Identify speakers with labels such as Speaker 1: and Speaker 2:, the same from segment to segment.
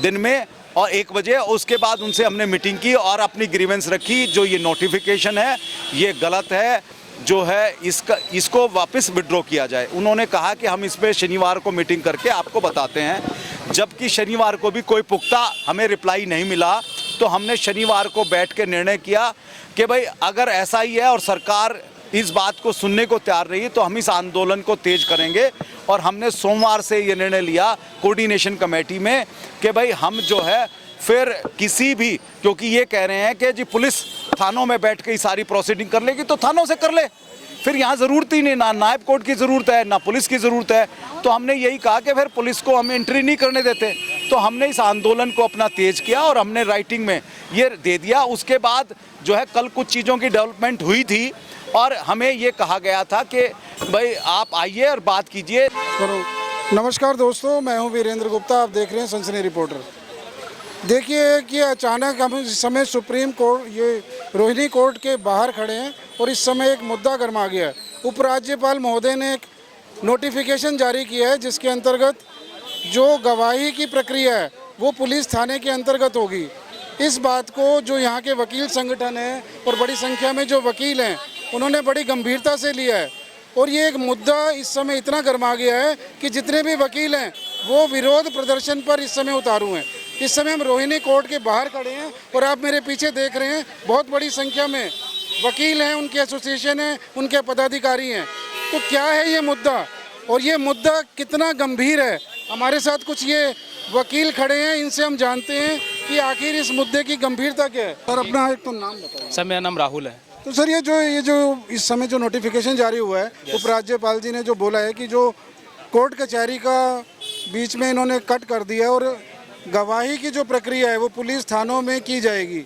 Speaker 1: दिन में और 1 बजे। उसके बाद उनसे हमने मीटिंग की और अपनी ग्रीवेंस रखी, जो ये नोटिफिकेशन है ये गलत है, जो है इसको वापस विड्रॉ किया जाए। उन्होंने कहा कि हम इस पे शनिवार को मीटिंग करके आपको बताते हैं। जबकि शनिवार को भी कोई पुख्ता हमें रिप्लाई नहीं मिला, तो हमने शनिवार को बैठ के निर्णय किया कि भाई अगर ऐसा ही है और सरकार इस बात को सुनने को तैयार रही तो हम इस आंदोलन को तेज करेंगे। और हमने सोमवार से ये निर्णय लिया कोऑर्डिनेशन कमेटी में कि भाई हम जो है फिर किसी भी, क्योंकि ये कह रहे हैं कि जी पुलिस थानों में बैठ के ही सारी प्रोसीडिंग कर लेगी, तो थानों से कर ले, फिर यहाँ ज़रूरत ही नहीं, ना नायब कोर्ट की ज़रूरत है ना पुलिस की ज़रूरत है। तो हमने यही कहा कि फिर पुलिस को हम एंट्री नहीं करने देते। तो हमने इस आंदोलन को अपना तेज़ किया और हमने राइटिंग में ये दे दिया। उसके बाद जो है कल कुछ चीज़ों की डेवलपमेंट हुई थी और हमें ये कहा गया था कि भाई आप आइए और बात कीजिए।
Speaker 2: नमस्कार दोस्तों, मैं हूं वीरेंद्र गुप्ता, आप देख रहे हैं सनसनी रिपोर्टर। देखिए कि अचानक हम इस समय सुप्रीम कोर्ट ये रोहिणी कोर्ट के बाहर खड़े हैं और इस समय एक मुद्दा गर्मा गया है। उपराज्यपाल महोदय ने एक नोटिफिकेशन जारी किया है जिसके अंतर्गत जो गवाही की प्रक्रिया है वो पुलिस थाने के अंतर्गत होगी। इस बात को जो यहाँ के वकील संगठन है और बड़ी संख्या में जो वकील हैं उन्होंने बड़ी गंभीरता से लिया है और ये एक मुद्दा इस समय इतना गर्मा गया है कि जितने भी वकील हैं वो विरोध प्रदर्शन पर इस समय उतारू हैं। इस समय हम रोहिणी कोर्ट के बाहर खड़े हैं और आप मेरे पीछे देख रहे हैं बहुत बड़ी संख्या में वकील हैं, उनके एसोसिएशन हैं, उनके पदाधिकारी हैं। तो क्या है ये मुद्दा और ये मुद्दा कितना गंभीर है? हमारे साथ कुछ ये वकील खड़े हैं, इनसे हम जानते हैं कि आखिर इस मुद्दे की गंभीरता क्या है। सर अपना एक तो नाम बताइए।
Speaker 3: सर मेरा नाम राहुल है।
Speaker 2: तो सर ये जो इस समय जो नोटिफिकेशन जारी हुआ है, उपराज्यपाल जी ने जो बोला है कि जो कोर्ट कचहरी का बीच में इन्होंने कट कर दिया है और गवाही की जो प्रक्रिया है वो पुलिस थानों में की जाएगी,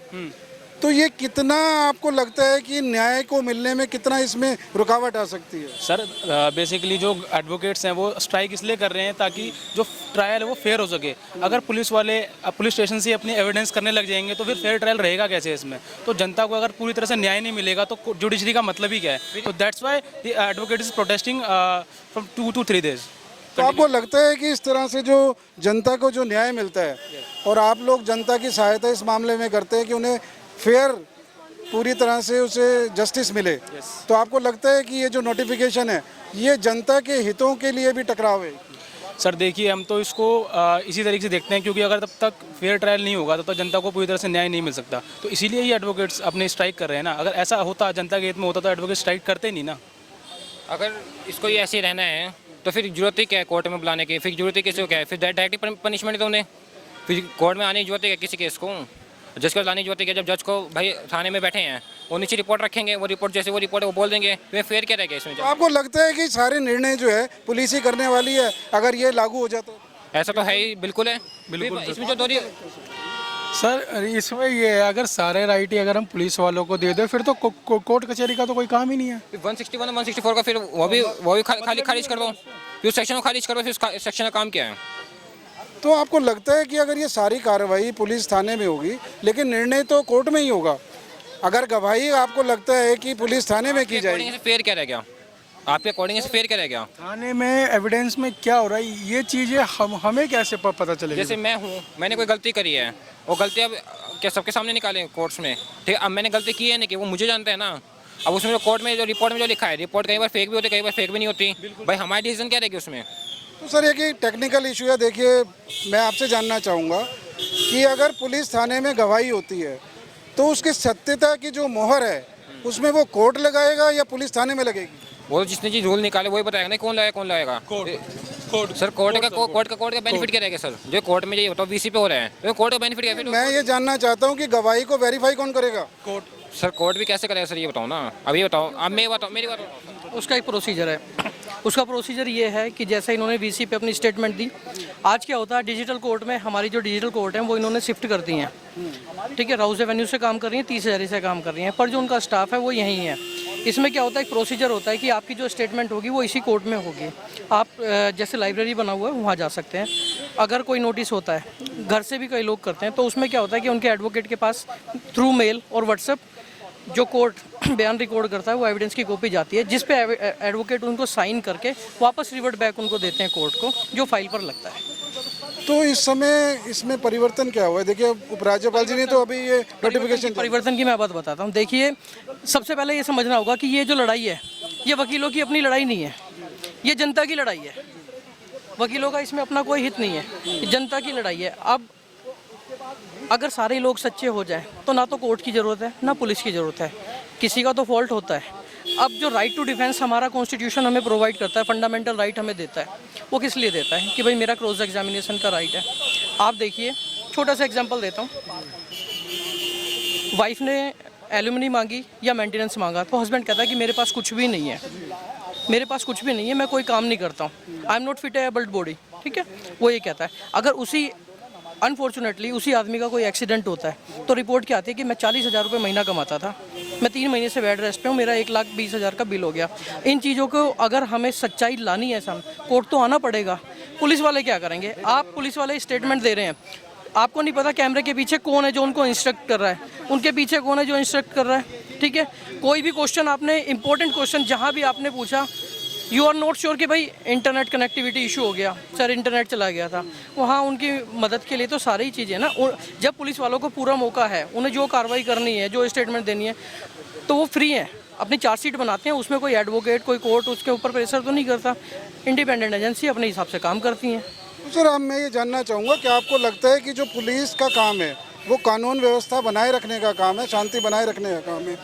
Speaker 2: तो ये कितना आपको लगता है कि न्याय को मिलने में कितना इसमें रुकावट आ सकती है?
Speaker 3: सर बेसिकली जो एडवोकेट्स हैं वो स्ट्राइक इसलिए कर रहे हैं ताकि जो ट्रायल है वो फेयर हो सके। अगर पुलिस वाले पुलिस स्टेशन से अपनी एविडेंस करने लग जाएंगे तो फिर फेयर ट्रायल रहेगा कैसे इसमें? तो जनता को अगर पूरी तरह से न्याय नहीं मिलेगा तो जुडिशरी का मतलब ही क्या है? तो that's why the advocate is protesting from 2 to 3 days।
Speaker 2: तो आपको लगता है कि इस तरह से जो जनता को जो न्याय मिलता है और आप लोग जनता की सहायता इस मामले में करते हैं कि उन्हें फेयर पूरी तरह से उसे जस्टिस मिले, तो आपको लगता है कि ये जो नोटिफिकेशन है ये जनता के हितों के लिए भी टकराव है?
Speaker 3: सर देखिए, हम तो इसको इसी तरीके से देखते हैं क्योंकि अगर तब तक फेयर ट्रायल नहीं होगा तब तक जनता को पूरी तरह से न्याय नहीं मिल सकता। तो इसीलिए ही एडवोकेट्स अपने स्ट्राइक कर रहे हैं ना। अगर ऐसा होता, जनता के हित में होता तो एडवोकेट स्ट्राइक करते नहीं ना।
Speaker 4: अगर इसको ये ऐसे ही रहना है तो फिर जरूरत ही क्या है कोर्ट में बुलाने की? फिर जरूरत ही किसी को क्या है? फिर डायरेक्ट पनिशमेंट दो उन्हें, फिर कोर्ट में आने की जरूरत है किसी केस को? जज को लाने की जरूरत है? जब जज को भाई थाने में बैठे हैं वो नीचे रिपोर्ट रखेंगे, वो रिपोर्ट जैसे वो रिपोर्ट वो बोल देंगे, तो फेयर क्या रहेगा इसमें?
Speaker 2: तो आपको लगता है कि सारे निर्णय जो है पुलिस ही करने वाली है अगर ये लागू हो जाता?
Speaker 4: ऐसा तो है ही, बिल्कुल है, बिल्कुल। इसमें जो दोनों
Speaker 5: सर इसमें ये है, अगर सारे राइट ही अगर हम पुलिस वालों को दे दे फिर तो कोर्ट कचहरी का तो कोई काम ही नहीं है।
Speaker 4: 161 और 164 का फिर वो भी खारिज कर दो, फिर सेक्शन को खारिज कर दो, फिर सेक्शन का काम क्या है?
Speaker 2: तो आपको लगता है कि अगर ये सारी कार्रवाई पुलिस थाने में होगी लेकिन निर्णय तो कोर्ट में ही होगा, अगर गवाही आपको लगता है कि पुलिस थाने में की जाएगी,
Speaker 4: फेयर क्या रह गया? आपके अकॉर्डिंग से फेयर क्या रह गया?
Speaker 5: थाने में एविडेंस में क्या हो रहा है ये चीज़ें हमें कैसे पता चलेगी?
Speaker 4: जैसे मैं हूँ, मैंने कोई गलती करी है, वो गलती अब क्या सबके सामने निकालें कोर्ट्स में? ठीक है, अब मैंने गलती की है नहीं कि वो मुझे जानते हैं ना। अब उसमें जो कोर्ट में जो रिपोर्ट में जो लिखा है, रिपोर्ट कई बार फेक भी होती है, कई बार फेक भी नहीं होती, भाई हमारी डिसीजन क्या रहेगी उसमें?
Speaker 2: तो सर एक टेक्निकल इशू है। देखिए मैं आपसे जानना चाहूँगा कि अगर पुलिस थाने में गवाही होती है तो उसकी सत्यता की जो मोहर है उसमें वो कोर्ट लगाएगा या पुलिस थाने में लगेगी?
Speaker 4: वो जिसने जी रूल निकाले वही बताएगा ना कौन लगाएगा। सर कोर्ट का बेनिफिट क्या रहेगा? सर जो कोर्ट में ये होता है वीसी पे हो रहा है, तो कोर्ट का बेनिफिट क्या?
Speaker 2: मैं ये जानना चाहता हूँ कि गवाही को वेरीफाई कौन करेगा?
Speaker 5: कोर्ट।
Speaker 4: सर कोर्ट भी कैसे करेगा सर, ये बताओ ना। अब ये बताओ, अब मेरी बात बताओ।
Speaker 6: उसका एक प्रोसीजर है। उसका प्रोसीजर ये है कि जैसे इन्होंने वीसी पे अपनी स्टेटमेंट दी, आज क्या होता है डिजिटल कोर्ट में, हमारी जो डिजिटल कोर्ट है वो इन्होंने शिफ्ट कर दी हैं, ठीक है, राउस एवेन्यू से काम कर रही हैं, 30 हज़ारी से काम कर रही हैं, पर जो उनका स्टाफ है वो यहीं है। इसमें क्या होता है, एक प्रोसीजर होता है कि आपकी जो स्टेटमेंट होगी वो इसी कोर्ट में होगी। आप जैसे लाइब्रेरी बना हुआ है वहाँ जा सकते हैं। अगर कोई नोटिस होता है, घर से भी कई लोग करते हैं, तो उसमें क्या होता है कि उनके एडवोकेट के पास थ्रू मेल और व्हाट्सएप जो कोर्ट बयान रिकॉर्ड करता है वो एविडेंस की कॉपी जाती है, जिस पे एडवोकेट उनको साइन करके वापस रिवर्ट बैक उनको देते हैं कोर्ट को, जो फाइल पर लगता है।
Speaker 2: तो इस समय इसमें परिवर्तन क्या हुआ है? देखिए उपराज्यपाल जी ने तो अभी ये नोटिफिकेशन
Speaker 6: परिवर्तन की मैं बात बताता हूँ। देखिए, सबसे पहले ये समझना होगा कि ये जो लड़ाई है, ये वकीलों की अपनी लड़ाई नहीं है, ये जनता की लड़ाई है। वकीलों का इसमें अपना कोई हित नहीं है, ये जनता की लड़ाई है। अब अगर सारे लोग सच्चे हो जाएं तो ना तो कोर्ट की ज़रूरत है ना पुलिस की ज़रूरत है, किसी का तो फॉल्ट होता है। अब जो राइट टू डिफेंस हमारा कॉन्स्टिट्यूशन हमें प्रोवाइड करता है, फंडामेंटल राइट हमें देता है, वो किस लिए देता है कि भाई मेरा क्रॉस एग्जामिनेशन का राइट है। आप देखिए, छोटा सा एग्जांपल देता हूँ। वाइफ ने एलुमनी मांगी या मेंटेनेंस मांगा तो हस्बैंड कहता है कि मेरे पास कुछ भी नहीं है, मेरे पास कुछ भी नहीं है, मैं कोई काम नहीं करता हूँ, I am not fit abled body, ठीक है, वो ये कहता है। अगर उसी अनफॉर्चुनेटली उसी आदमी का कोई एक्सीडेंट होता है तो रिपोर्ट क्या आती है कि मैं 40,000 रुपये महीना कमाता था, मैं 3 महीने से बेड रेस्ट पे हूँ, मेरा 1,20,000 का बिल हो गया। इन चीज़ों को अगर हमें सच्चाई लानी है, सामने कोर्ट तो आना पड़ेगा। पुलिस वाले क्या करेंगे? आप पुलिस वाले स्टेटमेंट दे रहे हैं, आपको नहीं पता कैमरे के पीछे कौन है जो उनको इंस्ट्रक्ट कर रहा है, उनके पीछे कौन है जो इंस्ट्रक्ट कर रहा है, ठीक है। कोई भी क्वेश्चन आपने, इंपॉर्टेंट क्वेश्चन जहाँ भी आपने पूछा, यू आर नॉट श्योर कि भाई इंटरनेट कनेक्टिविटी इशू हो गया, सर इंटरनेट चला गया था, वहाँ उनकी मदद के लिए तो सारी चीज़ें ना। जब पुलिस वालों को पूरा मौका है, उन्हें जो कार्रवाई करनी है, जो स्टेटमेंट देनी है, तो वो फ्री हैं, अपनी चार्जशीट बनाते हैं, उसमें कोई एडवोकेट, कोई कोर्ट उसके ऊपर प्रेशर तो नहीं करता। इंडिपेंडेंट एजेंसी अपने हिसाब से काम करती हैं।
Speaker 2: सर अब मैं ये जानना चाहूँगा कि आपको लगता है कि जो पुलिस का काम है वो कानून व्यवस्था बनाए रखने का काम है, शांति बनाए रखने का काम है,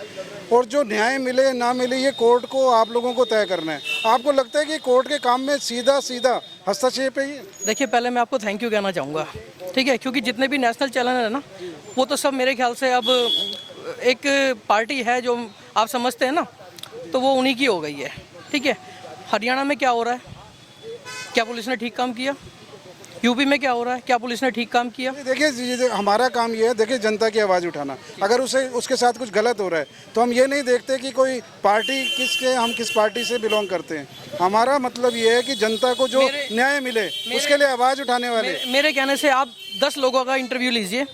Speaker 2: और जो न्याय मिले ना मिले ये कोर्ट को, आप लोगों को तय करना है। आपको लगता है कि कोर्ट के काम में सीधा सीधा हस्तक्षेप है ये?
Speaker 6: देखिए, पहले मैं आपको थैंक यू कहना चाहूँगा, ठीक है, क्योंकि जितने भी नेशनल चैनल है ना, वो तो सब मेरे ख्याल से अब एक पार्टी है जो आप समझते हैं ना, तो वो उन्हीं की हो गई है, ठीक है। हरियाणा में क्या हो रहा है? क्या पुलिस ने ठीक काम किया? यूपी में क्या हो रहा है? क्या पुलिस ने ठीक काम किया?
Speaker 2: देखिए हमारा काम ये है, देखिए जनता की आवाज़ उठाना। अगर उसके साथ कुछ गलत हो रहा है तो हम ये नहीं देखते कि कोई पार्टी हम किस पार्टी से बिलोंग करते हैं। हमारा मतलब ये है कि जनता को जो न्याय मिले उसके लिए आवाज़ उठाने वाले।
Speaker 6: मेरे कहने से आप 10 लोगों का इंटरव्यू लीजिए,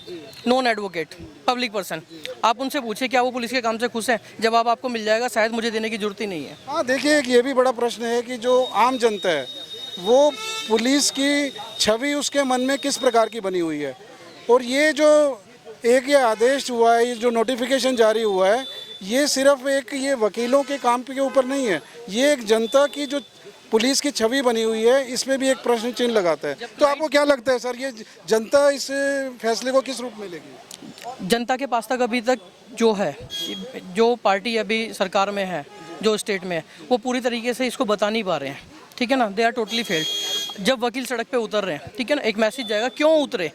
Speaker 6: नॉन एडवोकेट, पब्लिक पर्सन, आप उनसे पूछिए क्या वो पुलिस के काम से खुश हैं। जवाब आपको मिल जाएगा, शायद मुझे देने की जरूरत ही नहीं है।
Speaker 2: हाँ, देखिए ये भी बड़ा प्रश्न है कि जो आम जनता है वो पुलिस की छवि उसके मन में किस प्रकार की बनी हुई है, और ये जो एक ये आदेश हुआ है, ये जो नोटिफिकेशन जारी हुआ है, ये सिर्फ एक ये वकीलों के काम के ऊपर नहीं है, ये एक जनता की जो पुलिस की छवि बनी हुई है, इसमें भी एक प्रश्न चिन्ह लगाता है। तो आपको क्या लगता है सर, ये जनता इस फैसले को किस रूप में लेगी?
Speaker 6: जनता के पास तक अभी तक जो है, जो पार्टी अभी सरकार में है, जो स्टेट में है, वो पूरी तरीके से इसको बता नहीं पा रहे हैं, ठीक है ना। They are totally failed. जब वकील सड़क पे उतर रहे हैं, ठीक है ना, एक मैसेज जाएगा क्यों उतरे।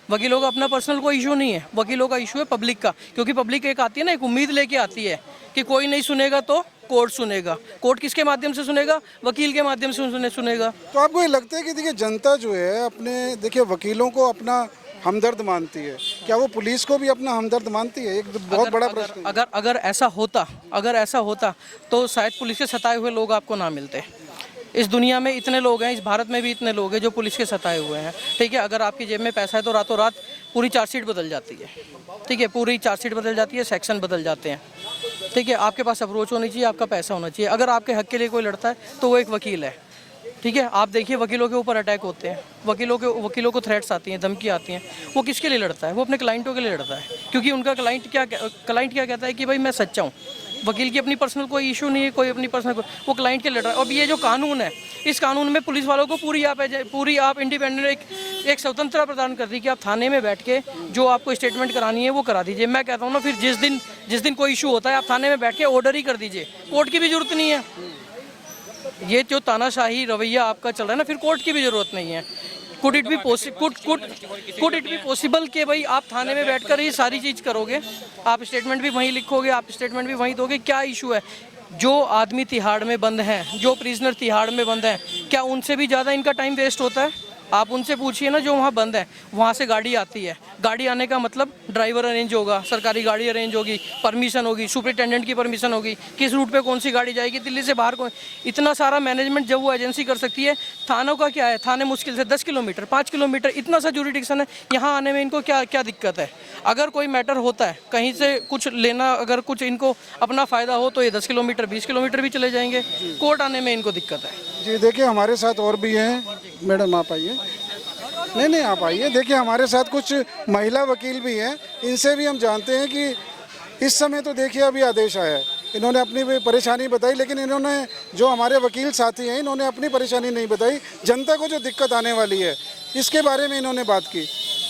Speaker 6: वकीलों का अपना पर्सनल कोई इशू नहीं है, वकीलों का इशू है पब्लिक का, क्योंकि पब्लिक एक आती है ना, एक उम्मीद लेके आती है कि कोई नहीं सुनेगा तो कोर्ट सुनेगा। कोर्ट किसके माध्यम से सुनेगा? वकील के माध्यम से सुनेगा।
Speaker 2: तो आपको ये लगता है कि देखिए जनता जो है अपने, देखिए वकीलों को अपना हमदर्द मानती है, क्या वो पुलिस को भी अपना हमदर्द मानती है? एक बहुत बड़ा प्रश्न है।
Speaker 6: अगर ऐसा होता तो शायद पुलिस के सताए हुए लोग आपको ना मिलते। इस दुनिया में इतने लोग हैं, इस भारत में भी इतने लोग हैं जो पुलिस के सताए हुए हैं, ठीक है। अगर आपकी जेब में पैसा है तो रातों रात पूरी चार्जशीट बदल जाती है, ठीक है, पूरी चार्जशीट बदल जाती है, सेक्शन बदल जाते हैं, ठीक है। आपके पास अप्रोच होनी चाहिए, आपका पैसा होना चाहिए। अगर आपके हक के लिए कोई लड़ता है तो वो एक वकील है, ठीक है। आप देखिए वकीलों के ऊपर अटैक होते हैं, वकीलों को थ्रेट्स आती हैं, धमकी आती हैं। वो किसके लिए लड़ता है? वो अपने क्लाइंटों के लिए लड़ता है, क्योंकि उनका क्लाइंट क्या कहता है कि भाई मैं सच्चा हूँ। वकील की अपनी पर्सनल कोई इशू नहीं है, कोई अपनी पर्सनल, वो क्लाइंट के लड़ रहा है। अब ये जो कानून है, इस कानून में पुलिस वालों को पूरी आप इंडिपेंडेंट एक स्वतंत्रता प्रदान कर दी कि आप थाने में बैठ के जो आपको स्टेटमेंट करानी है वो करा दीजिए। मैं कहता हूँ ना, फिर जिस दिन कोई इशू होता है आप थाने में बैठ के ऑर्डर ही कर दीजिए, कोर्ट की भी जरूरत नहीं है। ये जो तानाशाही रवैया आपका चल रहा है ना, फिर कोर्ट की भी जरूरत नहीं है। कुड इट बी पॉसिबल कि भाई आप थाने में बैठकर ये सारी चीज़ करोगे, आप स्टेटमेंट भी वहीं लिखोगे, आप स्टेटमेंट भी वहीं दोगे? क्या इशू है? जो आदमी तिहाड़ में बंद हैं, जो प्रिजनर तिहाड़ में बंद हैं, क्या उनसे भी ज़्यादा इनका टाइम वेस्ट होता है? आप उनसे पूछिए ना, जो वहाँ बंद है, वहाँ से गाड़ी आती है, गाड़ी आने का मतलब ड्राइवर अरेंज होगा, सरकारी गाड़ी अरेंज होगी, परमिशन होगी, सुपरिटेंडेंट की परमिशन होगी, किस रूट पे कौन सी गाड़ी जाएगी, दिल्ली से बाहर कौन, इतना सारा मैनेजमेंट जब वो एजेंसी कर सकती है। थानों का क्या है? थाने मुश्किल से 10 किलोमीटर 5 किलोमीटर इतना सा जुरिडिक्शन है, यहाँ आने में इनको क्या दिक्कत है? अगर कोई मैटर होता है, कहीं से कुछ लेना, अगर कुछ इनको अपना फ़ायदा हो तो ये 10 किलोमीटर 20 किलोमीटर भी चले जाएंगे। कोर्ट आने में इनको दिक्कत है।
Speaker 2: जी देखिए हमारे साथ और भी हैं, मैडम आप आइए। नहीं नहीं, आप आइए। देखिए हमारे साथ कुछ महिला वकील भी हैं, इनसे भी हम जानते हैं कि इस समय तो देखिए अभी आदेश आया है, इन्होंने अपनी भी परेशानी बताई, लेकिन इन्होंने जो हमारे वकील साथी हैं इन्होंने अपनी परेशानी नहीं बताई। जनता को जो दिक्कत आने वाली है इसके बारे में इन्होंने बात की।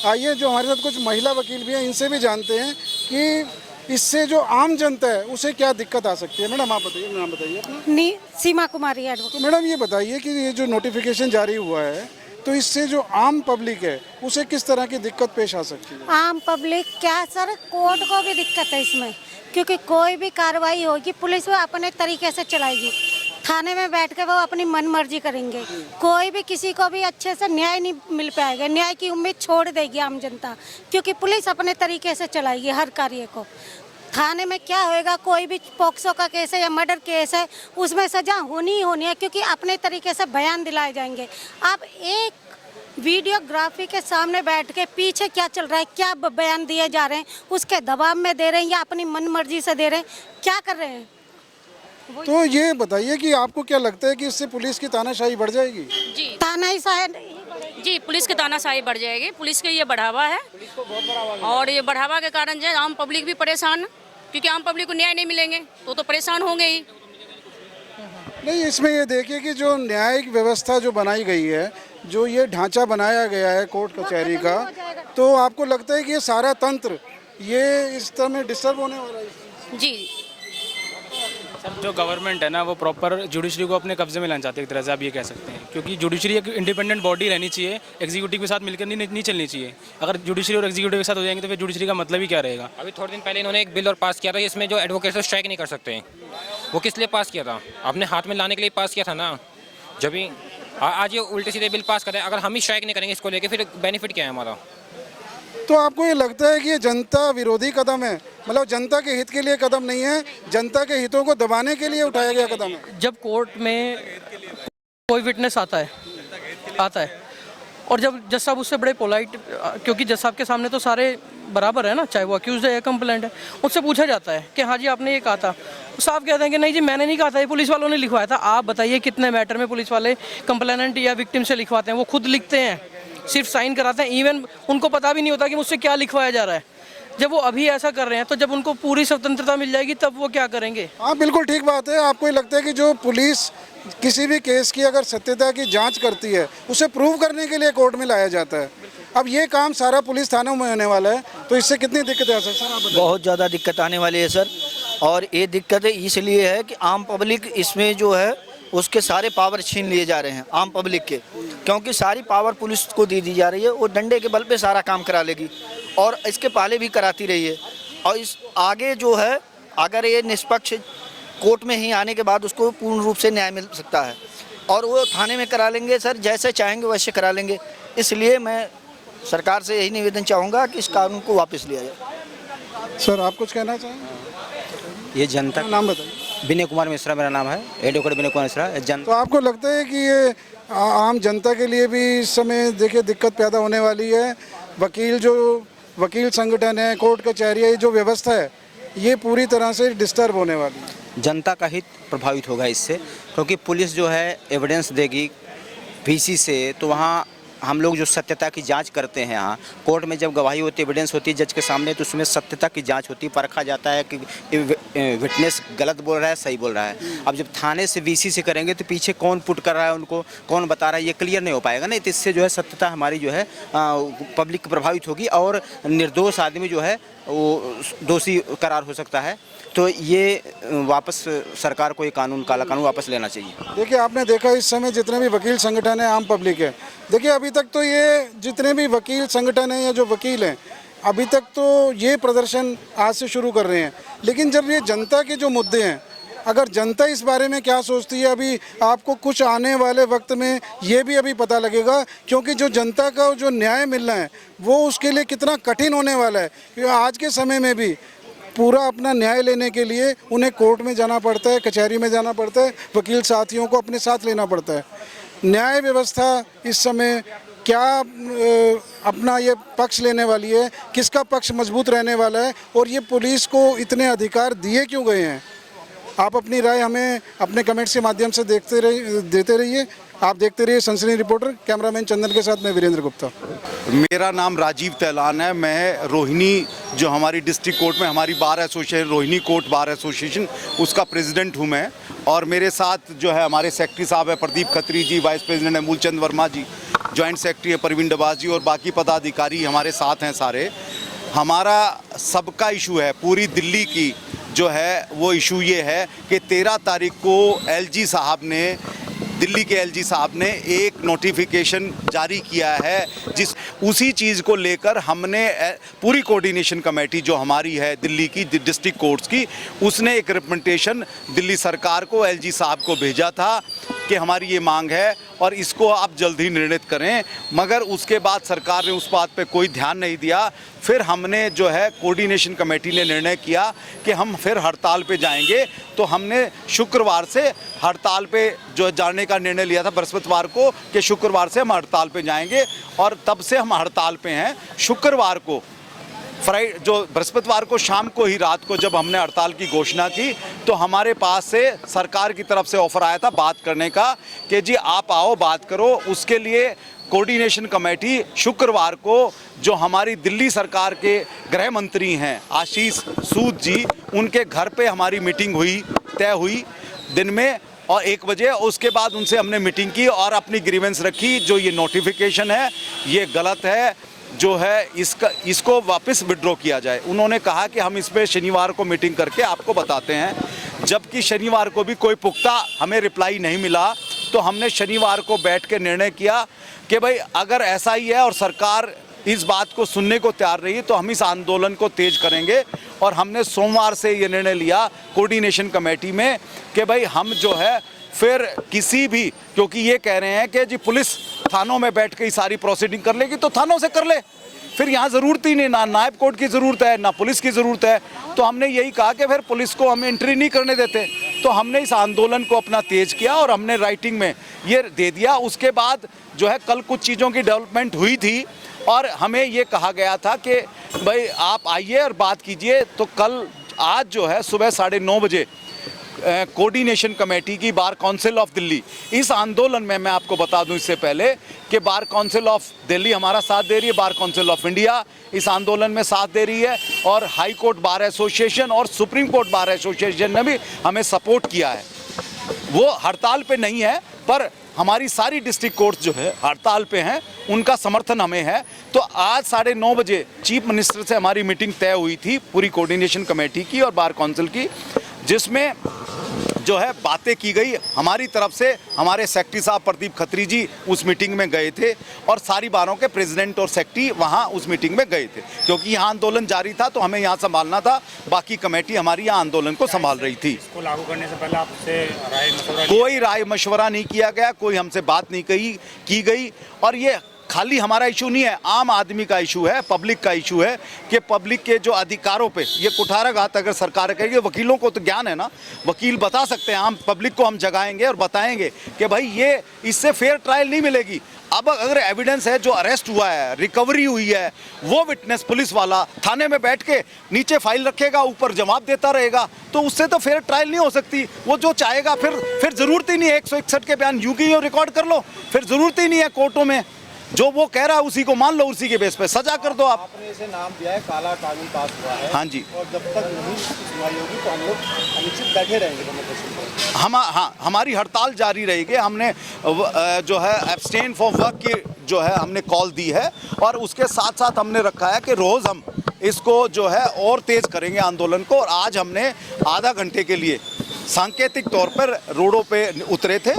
Speaker 2: आइए, जो हमारे साथ कुछ महिला वकील भी हैं इनसे भी जानते हैं कि इससे जो आम जनता है उसे क्या दिक्कत आ सकती है। मैडम आप बताइए, नाम बताइए अपना।
Speaker 7: सीमा कुमारी एडवोकेट।
Speaker 2: तो मैडम ये बताइए कि ये जो नोटिफिकेशन जारी हुआ है तो इससे जो आम पब्लिक है उसे किस तरह की दिक्कत पेश आ सकती है?
Speaker 7: आम पब्लिक क्या सर, कोर्ट को भी दिक्कत है इसमें, क्योंकि कोई भी कार्रवाई होगी पुलिस वो अपने तरीके से चलाएगी। थाने में बैठ के वो अपनी मन मर्जी करेंगे, कोई भी किसी को भी अच्छे से न्याय नहीं मिल पाएगा। न्याय की उम्मीद छोड़ देगी आम जनता, क्योंकि पुलिस अपने तरीके से चलाएगी हर कार्य को। थाने में क्या होएगा, कोई भी पॉक्सो का केस है या मर्डर केस है उसमें सजा होनी ही होनी है, क्योंकि अपने तरीके से बयान दिलाए जाएंगे। आप एक वीडियोग्राफी के सामने बैठ के पीछे क्या चल रहा है, क्या बयान दिए जा रहे हैं, उसके दबाव में दे रहे हैं या अपनी मन मर्जी से दे रहे हैं, क्या कर रहे हैं?
Speaker 2: तो ये बताइए कि आपको क्या लगता है कि इससे पुलिस की तानाशाही बढ़ जाएगी?
Speaker 8: जी
Speaker 7: तानाशाही
Speaker 8: जी, पुलिस की तानाशाही बढ़ जाएगी। पुलिस के ये बढ़ावा है और ये बढ़ावा के कारण जो है आम पब्लिक भी परेशान, क्योंकि आम पब्लिक को न्याय नहीं मिलेंगे तो परेशान होंगे ही।
Speaker 2: नहीं, इसमें ये देखिए कि जो न्यायिक व्यवस्था जो बनाई गई है, जो ये ढांचा बनाया गया है कोर्ट कचहरी का, तो आपको लगता है कि ये सारा तंत्र ये इस तरह में डिस्टर्ब होने वाला है?
Speaker 8: जी
Speaker 3: सर, जो गवर्नमेंट है ना वो प्रॉपर जुडिशरी को अपने कब्जे में लाना चाहती है, एक तरह से आप ये कह सकते हैं, क्योंकि जुडिशरी एक इंडिपेंडेंट बॉडी रहनी चाहिए, एग्जीक्यूटिव के साथ मिलकर नहीं चलनी चाहिए। अगर जुडिशरी और एग्जीक्यूटिव के साथ हो जाएंगे तो फिर जुडिशरी का मतलब ही क्या रहेगा?
Speaker 4: अभी थोड़े दिन पहले इन्होंने एक बिल और पास किया था इसमें जो एडवोकेट स्ट्राइक नहीं कर सकते हैं। वो किस लिए पास किया था? अपने हाथ में लाने के लिए पास किया था ना। जब भी आज ये उल्टे सीधे बिल पास करें, अगर हम ही स्ट्राइक नहीं करेंगे इसको लेके, फिर बेनिफिट क्या है हमारा?
Speaker 2: तो आपको ये लगता है कि ये जनता विरोधी कदम है, मतलब जनता के हित के लिए कदम नहीं है, जनता के हितों को दबाने के लिए उठाया गया कदम है?
Speaker 6: जब कोर्ट में कोई विटनेस आता है और जब जज साहब उससे बड़े पोलाइट, क्योंकि जज साहब के सामने तो सारे बराबर है ना, चाहे वो अक्यूज है या कंप्लेंट है, उससे पूछा जाता है कि हाँ जी आपने ये कहा था। साहब कहते हैं कि नहीं जी मैंने नहीं कहा था, ये पुलिस वालों ने लिखवाया था। आप बताइए कितने मैटर में पुलिस वाले कंप्लेनेंट या विक्टिम से लिखवाते हैं? वो खुद लिखते हैं, सिर्फ साइन कराते हैं, इवन उनको पता भी नहीं होता कि मुझसे क्या लिखवाया जा रहा है। जब वो अभी ऐसा कर रहे हैं तो जब उनको पूरी स्वतंत्रता मिल जाएगी तब वो क्या करेंगे?
Speaker 2: हाँ बिल्कुल ठीक बात है। आपको ये लगता है कि जो पुलिस किसी भी केस की अगर सत्यता की जांच करती है उसे प्रूव करने के लिए कोर्ट में लाया जाता है। अब ये काम सारा पुलिस थानों में होने वाला है, तो इससे कितनी दिक्कत है सर? आप बताइए।
Speaker 9: बहुत ज़्यादा दिक्कत आने वाली है सर, और ये दिक्कत इसलिए है कि आम पब्लिक इसमें जो है उसके सारे पावर छीन लिए जा रहे हैं आम पब्लिक के, क्योंकि सारी पावर पुलिस को दे दी जा रही है। वो डंडे के बल पे सारा काम करा लेगी और इसके पहले भी कराती रही है। और इस आगे जो है अगर ये निष्पक्ष कोर्ट में ही आने के बाद उसको पूर्ण रूप से न्याय मिल सकता है, और वो थाने में करा लेंगे सर, जैसे चाहेंगे वैसे करा लेंगे। इसलिए मैं सरकार से यही निवेदन चाहूँगा कि इस कानून को वापस लिया जाए।
Speaker 2: सर आप कुछ कहना चाहेंगे?
Speaker 10: ये जनता,
Speaker 2: नाम बताइए।
Speaker 10: विनय कुमार मिश्रा मेरा नाम है, एडवोकेट विनय कुमार मिश्रा।
Speaker 2: तो आपको लगता है कि ये आम जनता के लिए भी इस समय देखिए दिक्कत पैदा होने वाली है? वकील संगठन है, कोर्ट कचहरी है, जो व्यवस्था है ये पूरी तरह से डिस्टर्ब होने वाली है।
Speaker 10: जनता का हित प्रभावित होगा इससे, क्योंकि पुलिस जो है एविडेंस देगी वीसी से, तो वहाँ हम लोग जो सत्यता की जांच करते हैं, यहाँ कोर्ट में जब गवाही होती है, एविडेंस होती है जज के सामने, तो उसमें सत्यता की जांच होती है, परखा जाता है कि विटनेस गलत बोल रहा है सही बोल रहा है। अब जब थाने से वीसी से करेंगे तो पीछे कौन पुट कर रहा है उनको, कौन बता रहा है, ये क्लियर नहीं हो पाएगा ना। तो इससे जो है सत्यता हमारी जो है पब्लिक प्रभावित होगी और निर्दोष आदमी जो है वो दोषी करार हो सकता है। तो ये वापस सरकार को ये काला कानून वापस लेना चाहिए।
Speaker 2: देखिए आपने देखा इस समय जितने भी वकील संगठन है, आम पब्लिक है, देखिए अभी तक तो ये जितने भी वकील संगठन हैं या जो वकील हैं अभी तक तो ये प्रदर्शन आज से शुरू कर रहे हैं। लेकिन जब ये जनता के जो मुद्दे हैं, अगर जनता इस बारे में क्या सोचती है, अभी आपको कुछ आने वाले वक्त में ये भी अभी पता लगेगा, क्योंकि जो जनता का जो न्याय मिलना है वो उसके लिए कितना कठिन होने वाला है। क्योंकि आज के समय में भी पूरा अपना न्याय लेने के लिए उन्हें कोर्ट में जाना पड़ता है, कचहरी में जाना पड़ता है, वकील साथियों को अपने साथ लेना पड़ता है। न्याय व्यवस्था इस समय क्या अपना ये पक्ष लेने वाली है, किसका पक्ष मजबूत रहने वाला है, और ये पुलिस को इतने अधिकार दिए क्यों गए हैं? आप अपनी राय हमें अपने कमेंट्स के माध्यम से देते रहिए। आप देखते रहिए सनसनी रिपोर्टर। कैमरामैन चंदन के साथ मैं वीरेंद्र गुप्ता।
Speaker 1: मेरा नाम राजीव तैलान है। मैं रोहिणी, जो हमारी डिस्ट्रिक्ट कोर्ट में हमारी bar association, Rohini court bar association, उसका प्रेसिडेंट हूँ मैं। और मेरे साथ जो है हमारे सेक्रेटरी साहब है प्रदीप खत्री जी, वाइस प्रेसिडेंट है मूलचंद वर्मा जी, जॉइंट सेक्रेटरी है परवीन डबास जी, और बाकी पदाधिकारी हमारे साथ हैं सारे। हमारा सबका इशू है, पूरी दिल्ली की जो है वो इशू ये है कि 13 तारीख को एलजी साहब ने, दिल्ली के एलजी साहब ने एक नोटिफिकेशन जारी किया है, उसी चीज़ को लेकर हमने पूरी कोऑर्डिनेशन कमेटी जो हमारी है दिल्ली की डिस्ट्रिक्ट कोर्ट्स की, उसने एक रिप्रेजेंटेशन दिल्ली सरकार को, एलजी साहब को भेजा था कि हमारी ये मांग है और इसको आप जल्द ही निर्णित करें। मगर उसके बाद सरकार ने उस बात पे कोई ध्यान नहीं दिया। फिर हमने जो है कोऑर्डिनेशन कमेटी ने निर्णय किया कि हम फिर हड़ताल पे जाएंगे। तो हमने शुक्रवार से हड़ताल पे जो जाने का निर्णय लिया था बृहस्पतिवार को कि शुक्रवार से हम हड़ताल पे जाएंगे, और तब से हम हड़ताल पे हैं। शुक्रवार को जो बृहस्पतिवार को शाम को ही, रात को जब हमने हड़ताल की घोषणा की, तो हमारे पास से सरकार की तरफ से ऑफर आया था बात करने का कि जी आप आओ बात करो। उसके लिए कोऑर्डिनेशन कमेटी शुक्रवार को जो हमारी दिल्ली सरकार के गृह मंत्री हैं आशीष सूद जी, उनके घर पे हमारी मीटिंग हुई, तय हुई दिन में, और 1 बजे। उसके बाद उनसे हमने मीटिंग की और अपनी ग्रीवेंस रखी। जो ये नोटिफिकेशन है ये गलत है, जो है इसको वापस विड्रॉ किया जाए। उन्होंने कहा कि हम इस पे शनिवार को मीटिंग करके आपको बताते हैं। जबकि शनिवार को भी कोई पुख्ता हमें रिप्लाई नहीं मिला, तो हमने शनिवार को बैठ के निर्णय किया कि भाई अगर ऐसा ही है और सरकार इस बात को सुनने को तैयार रही तो हम इस आंदोलन को तेज करेंगे। और हमने सोमवार से ये निर्णय लिया कोऑर्डिनेशन कमेटी में कि भाई हम जो है फिर किसी भी, क्योंकि ये कह रहे हैं कि जी पुलिस थानों में बैठ के ही सारी प्रोसीडिंग कर लेगी, तो थानों से कर ले, फिर यहाँ ज़रूरत ही नहीं, ना नायब कोर्ट की ज़रूरत है ना पुलिस की ज़रूरत है। तो हमने यही कहा कि फिर पुलिस को हम एंट्री नहीं करने देते। तो हमने इस आंदोलन को अपना तेज किया और हमने राइटिंग में ये दे दिया। उसके बाद जो है कल कुछ चीज़ों की डेवलपमेंट हुई थी और हमें ये कहा गया था कि भाई आप आइए और बात कीजिए। तो कल आज जो है सुबह 9:30 बजे कोऑर्डिनेशन कमेटी की बार काउंसिल ऑफ दिल्ली, इस आंदोलन में मैं आपको बता दूं इससे पहले कि बार काउंसिल ऑफ दिल्ली हमारा साथ दे रही है, बार काउंसिल ऑफ इंडिया इस आंदोलन में साथ दे रही है, और हाई कोर्ट बार एसोसिएशन और सुप्रीम कोर्ट बार एसोसिएशन ने भी हमें सपोर्ट किया है। वो हड़ताल पे नहीं है, पर हमारी सारी डिस्ट्रिक्ट कोर्ट जो है हड़ताल पे हैं, उनका समर्थन हमें है। तो आज 9:30 बजे चीफ मिनिस्टर से हमारी मीटिंग तय हुई थी पूरी कोऑर्डिनेशन कमेटी की और बार काउंसिल की, जिसमें जो है बातें की गई हमारी तरफ से। हमारे सेक्रेटरी साहब प्रदीप खत्री जी उस मीटिंग में गए थे और सारी बारों के प्रेसिडेंट और सेक्रेटरी वहाँ उस मीटिंग में गए थे, क्योंकि यहाँ आंदोलन जारी था तो हमें यहाँ संभालना था। बाकी कमेटी हमारी यहाँ आंदोलन को संभाल रही थी।
Speaker 11: इसको लागू करने से पहले आपसे
Speaker 1: कोई राय मशवरा नहीं किया गया, कोई हमसे बात नहीं की गई। और ये खाली हमारा इशू नहीं है, आम आदमी का इशू है, पब्लिक का इशू है कि पब्लिक के जो अधिकारों पे ये कुठाराघात अगर सरकार करेगी, वकीलों को तो ज्ञान है ना, वकील बता सकते हैं। आम पब्लिक को हम जगाएंगे और बताएंगे कि भाई ये इससे फेयर ट्रायल नहीं मिलेगी। अब अगर एविडेंस है, जो अरेस्ट हुआ है, रिकवरी हुई है, वो विटनेस पुलिस वाला थाने में बैठ के नीचे फाइल रखेगा, ऊपर जवाब देता रहेगा, तो उससे तो फेयर ट्रायल नहीं हो सकती। वो जो चाहेगा फिर ज़रूरत ही नहीं है 161 के बयान यूं की यूं रिकॉर्ड कर लो, फिर ज़रूरत ही नहीं है कोर्टों में। जो वो कह रहा है उसी को मान लो, उसी के बेस पे सजा कर दो आप।
Speaker 11: आपने इसे नाम दिया है काला कानून पास हुआ है।
Speaker 1: हाँ जी।
Speaker 11: और जब तक नहीं सुनवाई होगी तो हम लोग अनिश्चित बैठे रहेंगे।
Speaker 1: हमारी हड़ताल जारी रहेगी। हमने जो है एब्सटेन फॉर वर्क की जो है हमने कॉल दी है, और उसके साथ साथ हमने रखा है कि रोज़ हम इसको जो है और तेज़ करेंगे आंदोलन को। और आज हमने आधा घंटे के लिए सांकेतिक तौर पर रोडों पे उतरे थे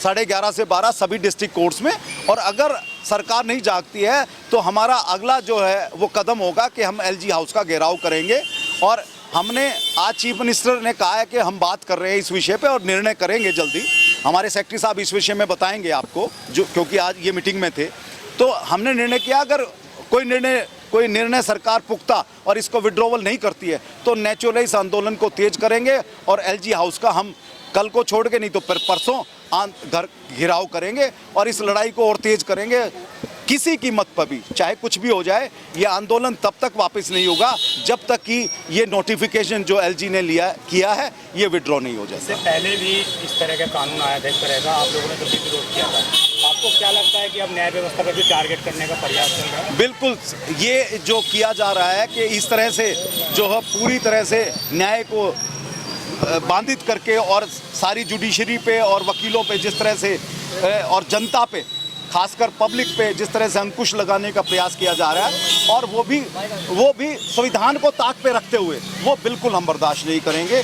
Speaker 1: 11:30 से 12 सभी डिस्ट्रिक्ट कोर्ट्स में। और अगर सरकार नहीं जागती है तो हमारा अगला जो है वो कदम होगा कि हम एलजी हाउस का घेराव करेंगे। और हमने आज चीफ मिनिस्टर ने कहा है कि हम बात कर रहे हैं इस विषय पे और निर्णय करेंगे जल्दी। हमारे सेक्रेटरी साहब इस विषय में बताएंगे आपको, जो क्योंकि आज ये मीटिंग में थे। तो हमने निर्णय किया अगर कोई निर्णय सरकार पुख्ता और इसको विड्रॉवल नहीं करती है तो नेचुरली इस आंदोलन को तेज करेंगे और एलजी हाउस का हम कल को छोड़ के नहीं तो फिर परसों घर घेराव करेंगे और इस लड़ाई को और तेज करेंगे। किसी कीमत पर भी, चाहे कुछ भी हो जाए, ये आंदोलन तब तक वापस नहीं होगा जब तक कि ये नोटिफिकेशन जो एलजी ने किया है ये विड्रॉ नहीं हो जाए।
Speaker 12: इससे पहले भी इस तरह का कानून आया था, इस तरह का आप लोगों ने जब भी विरोध किया था, आपको क्या लगता है कि अब न्याय व्यवस्था पर भी टारगेट करने का प्रयास चल रहा है?
Speaker 1: बिल्कुल, ये जो किया जा रहा है कि इस तरह से जो है पूरी तरह से न्याय को बाधित करके और सारी जुडिशरी पे और वकीलों पे जिस तरह से और जनता पे, खासकर पब्लिक पे जिस तरह से अंकुश लगाने का प्रयास किया जा रहा है, और वो भी संविधान को ताक पे रखते हुए, वो बिल्कुल हम बर्दाश्त नहीं करेंगे।